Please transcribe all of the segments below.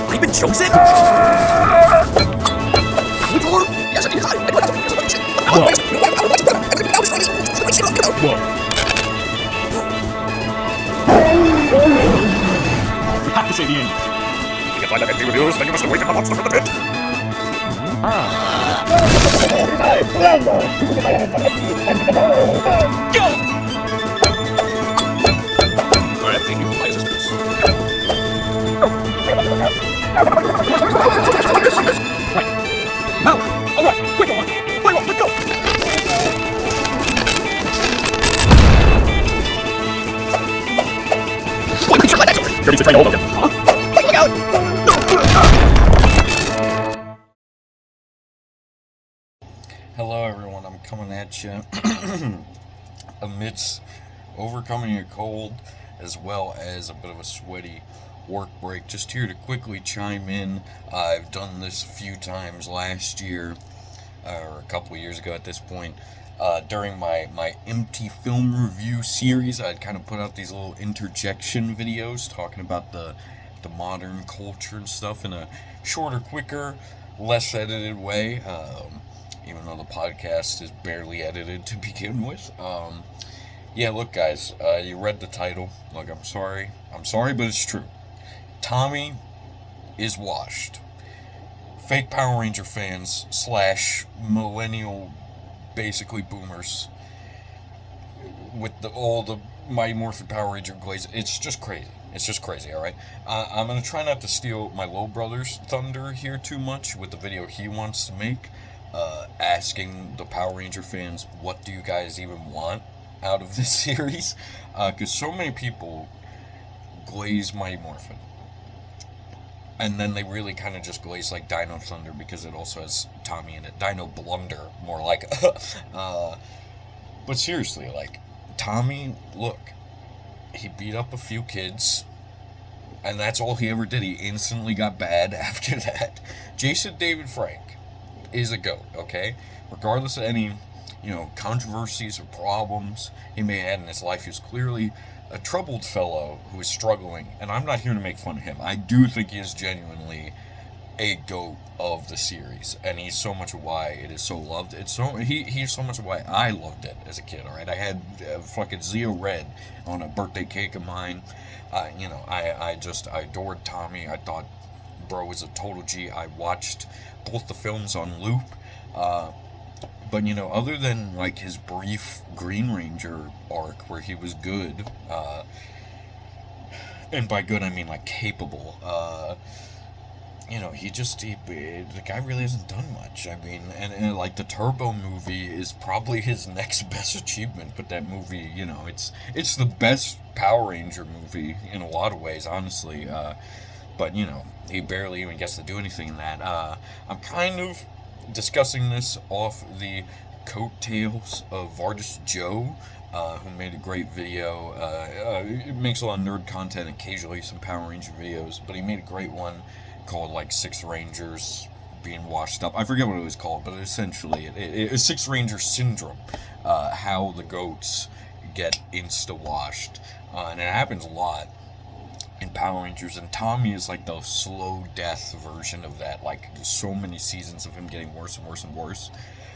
I've been chosen? Whoa. We have to say the end. You can find that empty reviews, then you must awaken the monster from the pit. Alright, thank you, GLAZERS. No! Alright, quick on! Quick on, let's go! You're to train all of them. Huh? Look out! Hello everyone, I'm coming at you amidst overcoming a cold as well as a bit of a sweaty work break. Just here to quickly chime in. I've done this a few times last year, or a couple of years ago at this point. During my empty film review series, I'd kind of put out these little interjection videos talking about the modern culture and stuff in a shorter, quicker, less edited way. Even though the podcast is barely edited to begin with. Yeah, look guys, you read the title. Look, I'm sorry, but it's true. Tommy is washed. Fake Power Ranger fans / millennial, basically boomers, with all the Mighty Morphin Power Ranger glaze, it's just crazy. It's just crazy, alright? I'm going to try not to steal my little brother's thunder here too much with the video he wants to make. Asking the Power Ranger fans, what do you guys even want out of this series? Because so many people glaze Mighty Morphin. And then they really kind of just glaze like Dino Thunder because it also has Tommy in it. Dino Blunder, more like. But seriously, like, Tommy, look, he beat up a few kids. And that's all he ever did. He instantly got bad after that. Jason David Frank is a GOAT, okay? Regardless of any, controversies or problems he may have had in his life, he was clearly a troubled fellow who is struggling, and I'm not here to make fun of him. I do think he is genuinely a GOAT of the series, and he's so much why it is so loved. He's so much why I loved it as a kid, alright? I had fucking Zeo Red on a birthday cake of mine. I adored Tommy. I thought bro was a total G. I watched both the films on loop. But, other than, like, his brief Green Ranger arc where he was good, and by good I mean, like, capable, the guy really hasn't done much. I mean, and like, the Turbo movie is probably his next best achievement, but that movie, it's the best Power Ranger movie in a lot of ways, honestly, but, he barely even gets to do anything in that. I'm kind of discussing this off the coattails of Veridis Joe, who made a great video. It makes a lot of nerd content, occasionally some Power Ranger videos, but he made a great one called, like, Six Rangers being washed up. I forget what it was called, but essentially, it's Six Ranger Syndrome, how the goats get insta-washed, and it happens a lot in Power Rangers, and Tommy is like the slow death version of that. Like, so many seasons of him getting worse and worse and worse.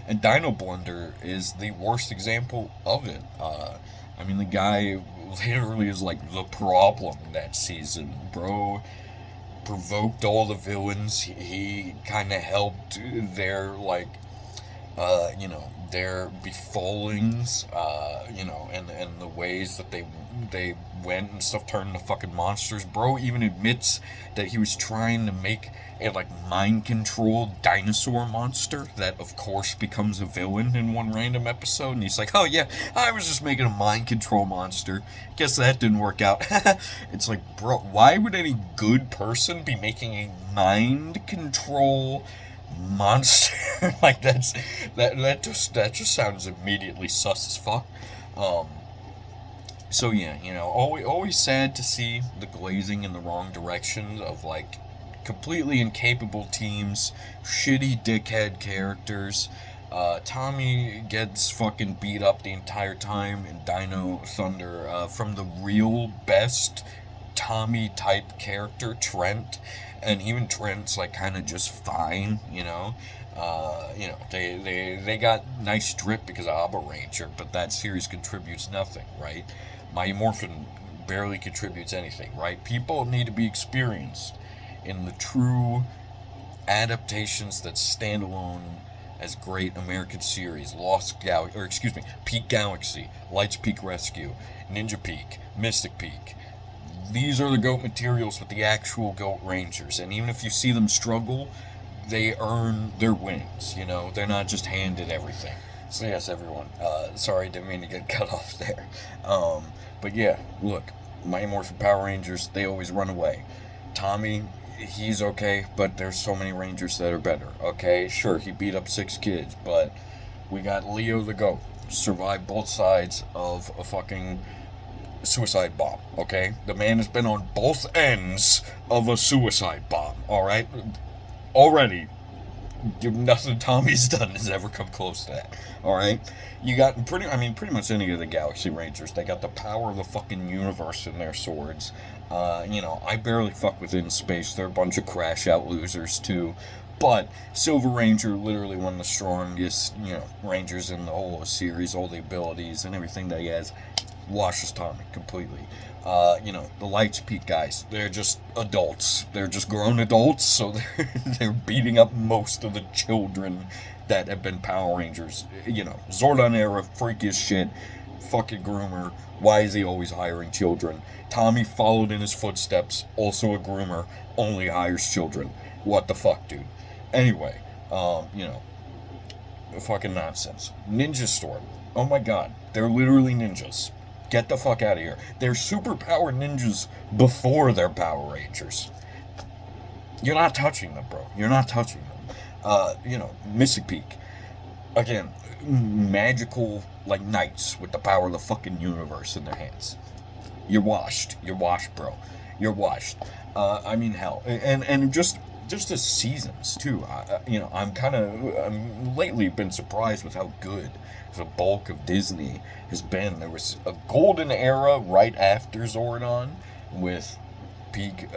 And Dino Blunder is the worst example of it. I mean, the guy literally is like the problem that season. Bro provoked all the villains. He kind of helped their, like, their befallings, and the ways that they went and stuff turned into fucking monsters. Bro even admits that he was trying to make a, like, mind-controlled dinosaur monster that, of course, becomes a villain in one random episode, and he's like, oh yeah, I was just making a mind-control monster. Guess that didn't work out. It's like, bro, why would any good person be making a mind-control monster? Like, that just sounds immediately sus as fuck. So yeah, always sad to see the glazing in the wrong direction of, like, completely incapable teams, shitty dickhead characters, Tommy gets fucking beat up the entire time in Dino Thunder from the real best Tommy type character, Trent. And even Trent's like kind of just fine, you know. They got nice drip because of Abba Ranger, but that series contributes nothing, right? Mighty Morphin barely contributes anything, right? People need to be experienced in the true adaptations that stand alone as great American series. Peak Galaxy, Lights Peak Rescue, Ninja Peak, Mystic Peak. These are the GOAT materials with the actual GOAT Rangers, and even if you see them struggle, they earn their wins, you know? They're not just handed everything. So yes, everyone, sorry, didn't mean to get cut off there. But yeah, look, Mighty Morphin Power Rangers, they always run away. Tommy, he's okay, but there's so many Rangers that are better, okay? Sure, he beat up 6 kids, but we got Leo the GOAT, survived both sides of a fucking suicide bomb, okay? The man has been on both ends of a suicide bomb, alright? Already, nothing Tommy's done has ever come close to that, alright? You got pretty much any of the Galaxy Rangers. They got the power of the fucking universe in their swords. I barely fuck with In Space. They're a bunch of crash out losers too. But Silver Ranger, literally one of the strongest, Rangers in the whole series, all the abilities and everything that he has, washes Tommy completely. The Lights Peak guys, they're just adults. They're just grown adults, so they're beating up most of the children that have been Power Rangers. Zordon era, freaky as shit, fucking groomer. Why is he always hiring children? Tommy followed in his footsteps, also a groomer, only hires children. What the fuck, dude? Anyway, fucking nonsense. Ninja Storm. Oh my god, they're literally ninjas. Get the fuck out of here. They're superpower ninjas before they're Power Rangers. You're not touching them, bro. You're not touching them. Mystic Peak. Again, magical, like, knights with the power of the fucking universe in their hands. You're washed. You're washed, bro. You're washed. Hell. And just the seasons, too. I'm lately been surprised with how good the bulk of Disney has been. There was a golden era right after Zordon with Peak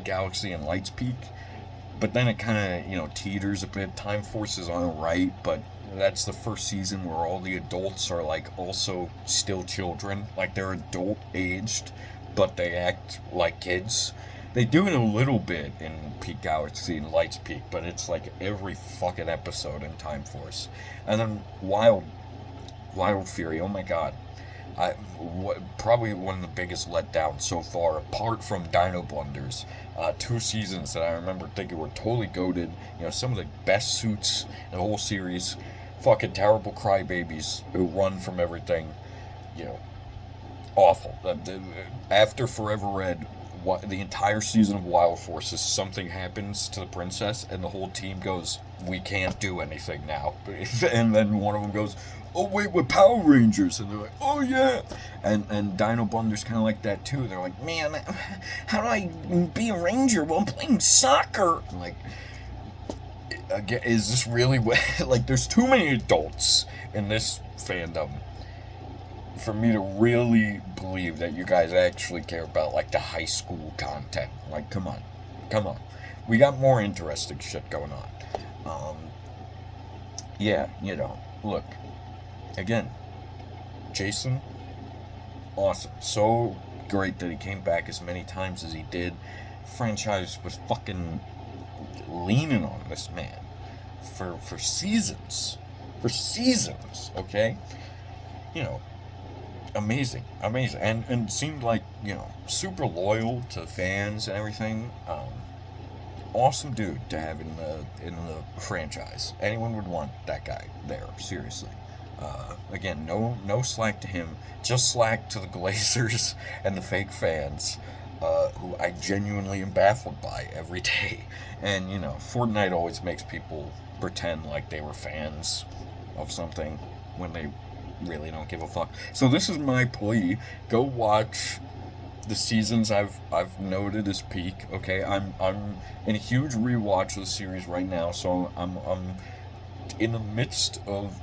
Galaxy and Lights Peak. But then it kind of, teeters a bit. Time Force is on the right, but that's the first season where all the adults are, like, also still children. Like, they're adult-aged, but they act like kids. They do it a little bit in Peak Galaxy and Lights Peak, but it's, like, every fucking episode in Time Force. And then Wild Fury, oh my god. Probably one of the biggest letdowns so far, apart from Dino Blunders. 2 seasons that I remember thinking were totally goated. Some of the best suits in the whole series. Fucking terrible crybabies who run from everything. Awful. After Forever Red, the entire season of Wild Forces, something happens to the princess, and the whole team goes, "We can't do anything now." And then one of them goes, "Oh wait, we're Power Rangers," and they're like, "Oh yeah." And Dino Blunder's kind of like that too. They're like, "Man, how do I be a Ranger while I'm playing soccer?" I'm like, again, is this really like? There's too many adults in this fandom for me to really believe that you guys actually care about, like, the high school content. Like, come on. We got more interesting shit going on. Look. Again, Jason, awesome. So great that he came back as many times as he did. Franchise was fucking leaning on this man for seasons. Okay? Amazing. And seemed like, super loyal to fans and everything. Awesome dude to have in the franchise. Anyone would want that guy there, seriously. Again, no slack to him, just slack to the Glazers and the fake fans, who I genuinely am baffled by every day. And, Fortnite always makes people pretend like they were fans of something when they really don't give a fuck. So this is my plea. Go watch the seasons I've noted as peak. Okay, I'm in a huge rewatch of the series right now, so I'm in the midst of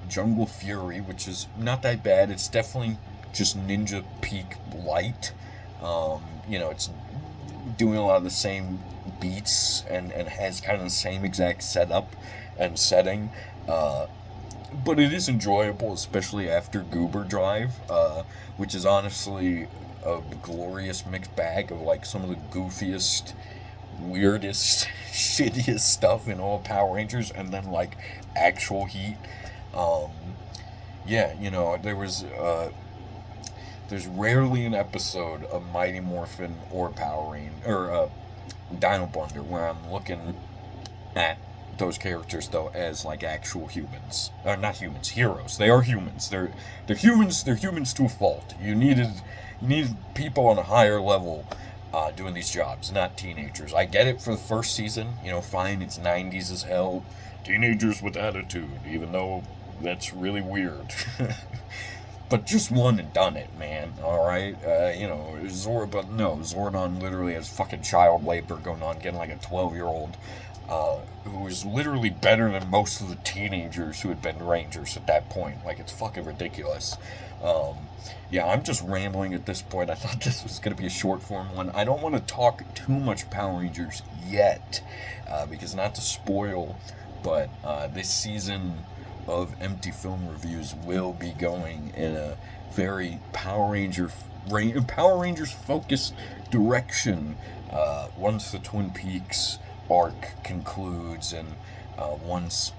Jungle Fury, which is not that bad. It's definitely just Ninja Peak light. It's doing a lot of the same beats and has kind of the same exact setup and setting. But it is enjoyable, especially after Goober Drive, which is honestly a glorious mixed bag of like some of the goofiest, weirdest, shittiest stuff in all Power Rangers, and then like actual heat. There's rarely an episode of Mighty Morphin or Power Ranger or Dino Blunder where I'm looking at those characters though as like actual humans, or not humans, heroes. They are humans. They're humans. They're humans to a fault. You needed people on a higher level doing these jobs, not teenagers. I get it for the first season. Fine. It's 90s as hell. Teenagers with attitude, even though that's really weird. But just one and done it, man. All right, Zordon literally has fucking child labor going on, getting like a 12-year-old. Who is literally better than most of the teenagers who had been Rangers at that point. Like, it's fucking ridiculous. I'm just rambling at this point. I thought this was going to be a short form one. I don't want to talk too much Power Rangers yet, because not to spoil, but this season of Empty Film Reviews will be going in a very Power Rangers focused direction once the Twin Peaks arc concludes, and once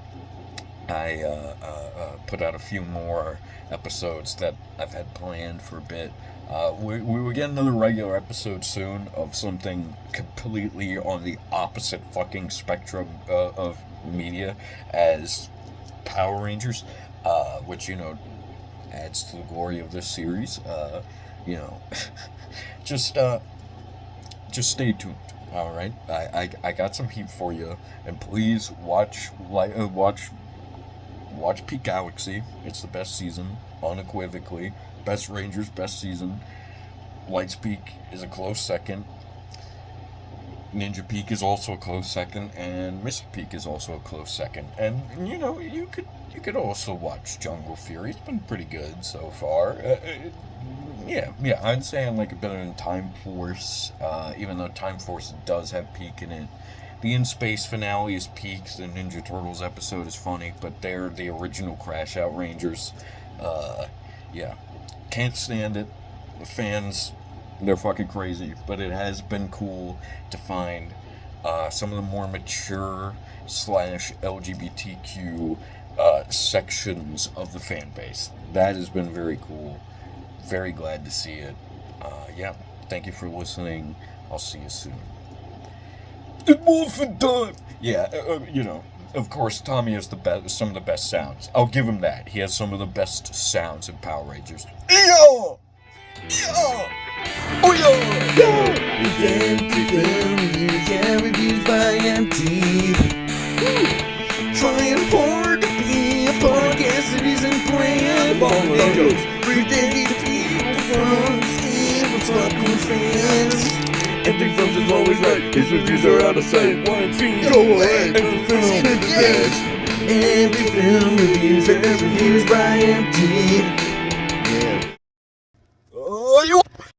I put out a few more episodes that I've had planned for a bit. We will get another regular episode soon of something completely on the opposite fucking spectrum of media as Power Rangers, which adds to the glory of this series. Just stay tuned. All right, I got some heat for you, and please watch Peak Galaxy. It's the best season, unequivocally. Best Rangers, best season. Lights Peak is a close second. Ninja Peak is also a close second, and Mystic Peak is also a close second. And you could also watch Jungle Fury. It's been pretty good so far. I'd say I like it better than Time Force, even though Time Force does have Peak in it. The In Space finale is Peak. The Ninja Turtles episode is funny, but they're the original Crash Out Rangers. Can't stand it. The fans, they're fucking crazy, but it has been cool to find some of the more mature / LGBTQ sections of the fan base. That has been very cool. Very glad to see it. Thank you for listening. I'll see you soon. It's Morphin time! Of course, Tommy has some of the best sounds. I'll give him that. He has some of the best sounds in Power Rangers. Yo! Yo! Oh, yo! It's Empty Film Reviews, reviews by Empty. Trying hard to be a podcast that isn't bland. Follow everyday people from evil fucking fans. Empty Films is always right. His reviews are out of sight. One scene, go ahead. Empty Films, Empty Film Reviews by Empty.